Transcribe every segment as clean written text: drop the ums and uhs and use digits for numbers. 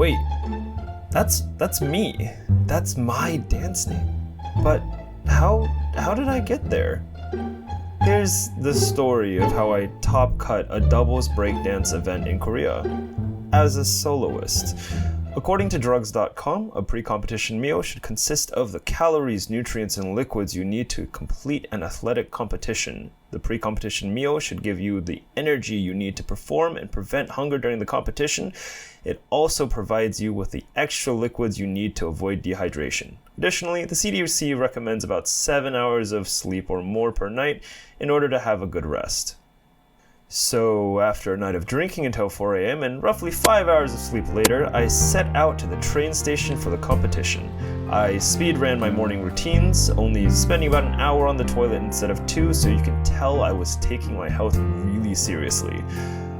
Wait, that's me. That's my dance name. But how did I get there? Here's the story of how I top cut a doubles breakdance event in Korea as a soloist. According to drugs.com, a pre-competition meal should consist of the calories, nutrients, and liquids you need to complete an athletic competition. The pre-competition meal should give you the energy you need to perform and prevent hunger during the competition. It also provides you with the extra liquids you need to avoid dehydration. Additionally, the CDC recommends about 7 hours of sleep or more per night in order to have a good rest. So, after a night of drinking until 4 a.m. and roughly 5 hours of sleep later, I set out to the train station for the competition. I speed ran my morning routines, only spending about an hour on the toilet instead of 2, so you can tell I was taking my health really seriously.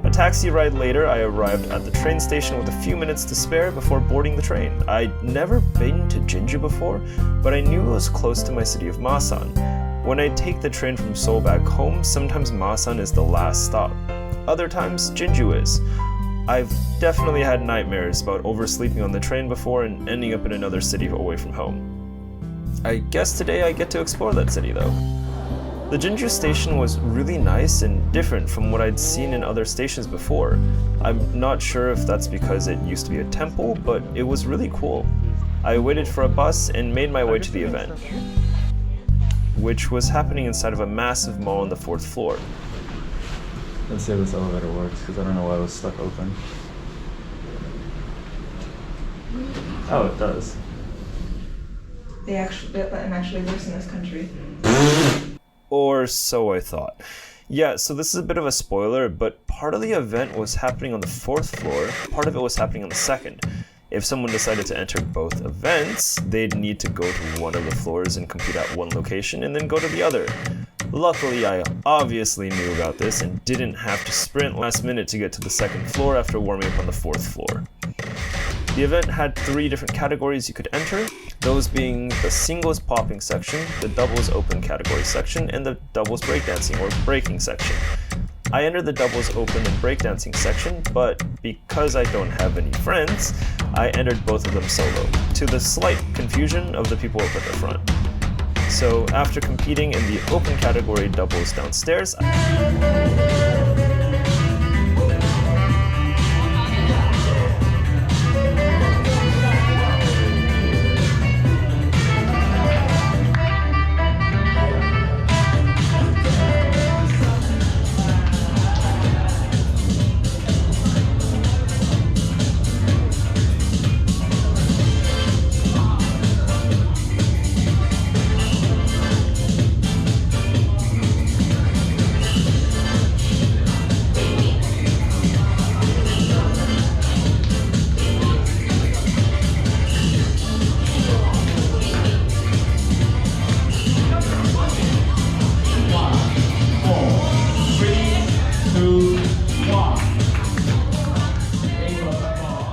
A taxi ride later, I arrived at the train station with a few minutes to spare before boarding the train. I'd never been to Jinju before, but I knew it was close to my city of Masan. When I take the train from Seoul back home, sometimes Masan is the last stop. Other times, Jinju is. I've definitely had nightmares about oversleeping on the train before and ending up in another city away from home. I guess today I get to explore that city though. The Jinju station was really nice and different from what I'd seen in other stations before. I'm not sure if that's because it used to be a temple, but it was really cool. I waited for a bus and made my way to the event, which was happening inside of a massive mall on the 4th floor. Let's see if this elevator works, because I don't know why it was stuck open. Oh, it does. I'm actually worse in this country. Or so I thought. Yeah, so this is a bit of a spoiler, but part of the event was happening on the 4th floor, part of it was happening on the 2nd. If someone decided to enter both events, they'd need to go to one of the floors and compete at one location and then go to the other. Luckily, I obviously knew about this and didn't have to sprint last minute to get to the 2nd floor after warming up on the 4th floor. The event had 3 different categories you could enter, those being the singles popping section, the doubles open category section, and the doubles breakdancing or breaking section. I entered the doubles open and breakdancing section, but because I don't have any friends, I entered both of them solo, to the slight confusion of the people up at the front. So after competing in the open category doubles downstairs,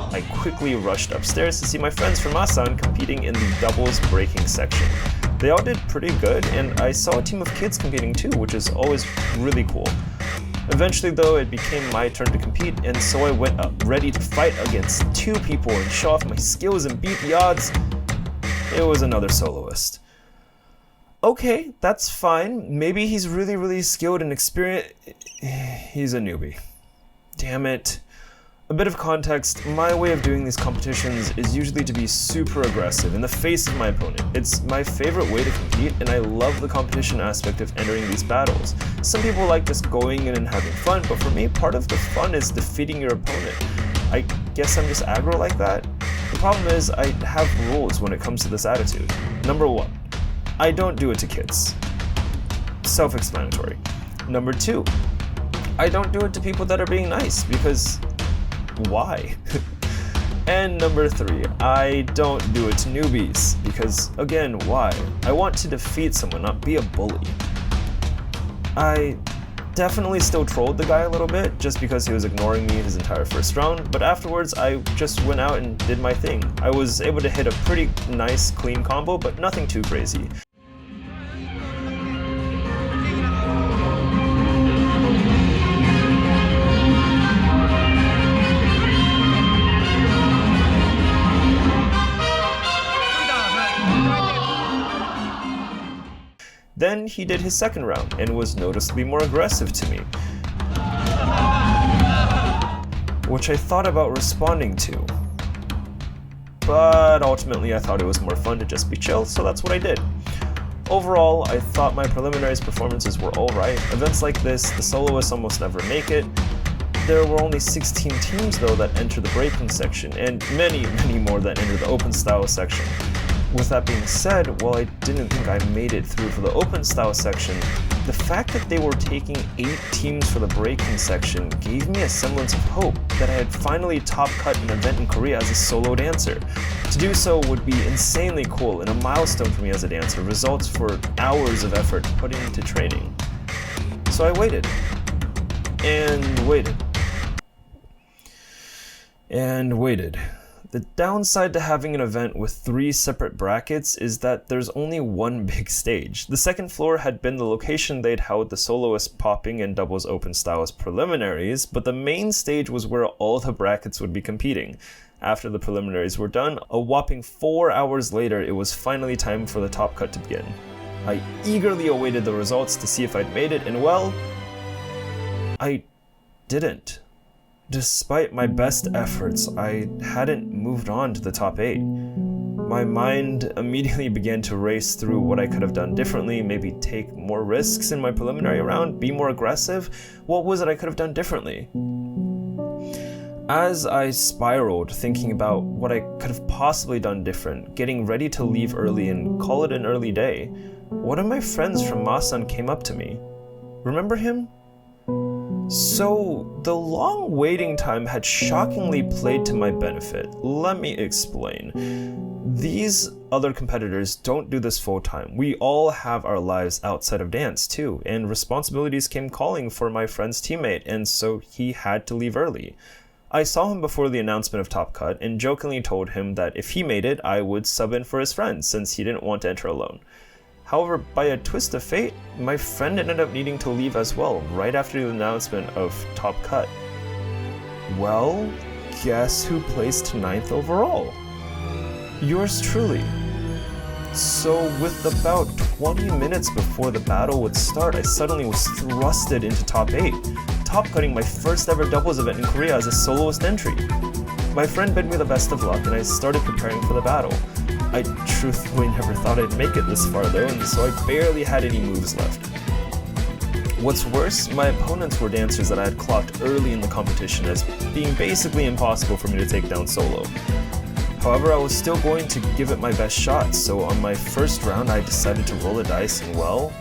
I quickly rushed upstairs to see my friends from Asan competing in the doubles breaking section. They all did pretty good, and I saw a team of kids competing too, which is always really cool. Eventually though, it became my turn to compete, and so I went up ready to fight against 2 people and show off my skills and beat the odds. It was another soloist. Okay, that's fine. Maybe he's really skilled and experienced. He's a newbie. Damn it. A bit of context, my way of doing these competitions is usually to be super aggressive in the face of my opponent. It's my favorite way to compete, and I love the competition aspect of entering these battles. Some people like just going in and having fun, but for me, part of the fun is defeating your opponent. I guess I'm just aggro like that. The problem is, I have rules when it comes to this attitude. Number 1, I don't do it to kids. Self-explanatory. Number 2, I don't do it to people that are being nice, because why? And number 3, I don't do it to newbies, because again, why? I want to defeat someone, not be a bully. I definitely still trolled the guy a little bit, just because he was ignoring me his entire first round, but afterwards I just went out and did my thing. I was able to hit a pretty nice clean combo, but nothing too crazy. Then he did his second round and was noticeably more aggressive to me, which I thought about responding to. But ultimately I thought it was more fun to just be chill, so that's what I did. Overall, I thought my preliminaries performances were alright. Events like this, the soloists almost never make it. There were only 16 teams though that enter the breaking section, and many more that enter the open style section. With that being said, while I didn't think I made it through for the open style section, the fact that they were taking 8 teams for the breaking section gave me a semblance of hope that I had finally top cut an event in Korea as a solo dancer. To do so would be insanely cool and a milestone for me as a dancer, results for hours of effort put into training. So I waited. And waited. And waited. The downside to having an event with 3 separate brackets is that there's only one big stage. The second floor had been the location they'd held the soloist popping and doubles open styles preliminaries, but the main stage was where all the brackets would be competing. After the preliminaries were done, a whopping 4 hours later, it was finally time for the top cut to begin. I eagerly awaited the results to see if I'd made it, and well, I didn't. Despite my best efforts, I hadn't moved on to the top 8. My mind immediately began to race through what I could have done differently, maybe take more risks in my preliminary round, be more aggressive. What was it I could have done differently? As I spiraled, thinking about what I could have possibly done different, getting ready to leave early and call it an early day, one of my friends from Masan came up to me. Remember him? So, the long waiting time had shockingly played to my benefit. Let me explain. These other competitors don't do this full time. We all have our lives outside of dance too, and responsibilities came calling for my friend's teammate, and so he had to leave early. I saw him before the announcement of Top Cut and jokingly told him that if he made it, I would sub in for his friend since he didn't want to enter alone. However, by a twist of fate, my friend ended up needing to leave as well, right after the announcement of Top Cut. Well, guess who placed 9th overall? Yours truly. So with about 20 minutes before the battle would start, I suddenly was thrusted into top 8, top cutting my first ever doubles event in Korea as a soloist entry. My friend bid me the best of luck and I started preparing for the battle. I truthfully never thought I'd make it this far though, and so I barely had any moves left. What's worse, my opponents were dancers that I had clocked early in the competition as being basically impossible for me to take down solo. However, I was still going to give it my best shot, so on my first round I decided to roll a dice and well,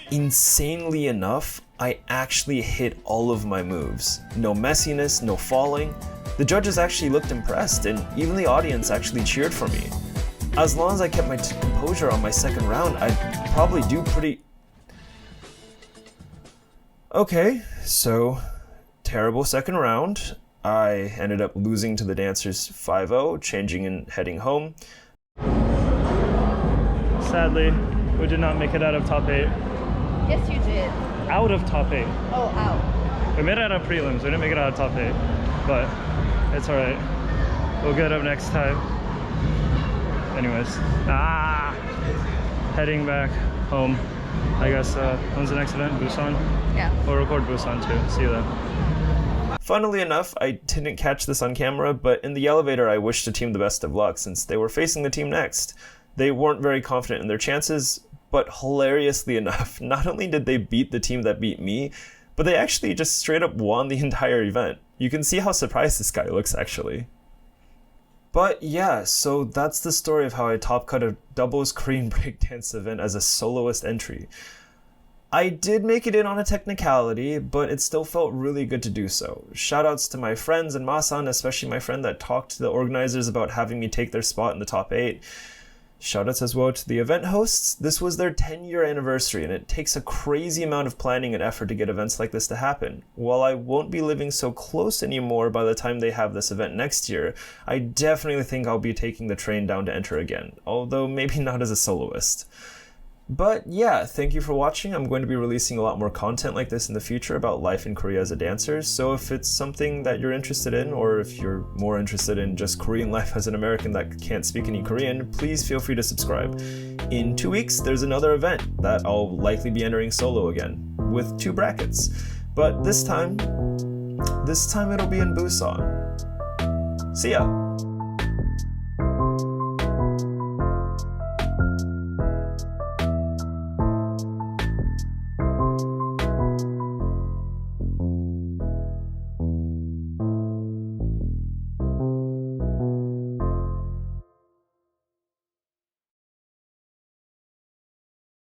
insanely enough, I actually hit all of my moves. No messiness, no falling. The judges actually looked impressed, and even the audience actually cheered for me. As long as I kept my composure on my second round, I'd probably do pretty... Okay, so terrible second round. I ended up losing to the dancers 5-0, changing and heading home. Sadly, we did not make it out of top 8. Yes, you did. Out of top 8. Oh, out. We made it out of prelims. We didn't make it out of top 8. But it's alright. We'll get up next time. Anyways. Heading back home. I guess, when's the next event? Busan? Yeah. We'll record Busan too. See you then. Funnily enough, I didn't catch this on camera, but in the elevator I wished the team the best of luck since they were facing the team next. They weren't very confident in their chances, but hilariously enough, not only did they beat the team that beat me, but they actually just straight up won the entire event. You can see how surprised this guy looks actually. But yeah, so that's the story of how I top cut a doubles Korean breakdance event as a soloist entry. I did make it in on a technicality, but it still felt really good to do so. Shoutouts to my friends and Masan, especially my friend that talked to the organizers about having me take their spot in the top 8. Shoutouts as well to the event hosts. This was their 10-year anniversary, and it takes a crazy amount of planning and effort to get events like this to happen. While I won't be living so close anymore by the time they have this event next year, I definitely think I'll be taking the train down to enter again, although maybe not as a soloist. But yeah, thank you for watching. I'm going to be releasing a lot more content like this in the future about life in Korea as a dancer, so if it's something that you're interested in, or if you're more interested in just Korean life as an American that can't speak any Korean, please feel free to subscribe. In 2 weeks, there's another event that I'll likely be entering solo again, with 2 brackets. But this time it'll be in Busan. See ya!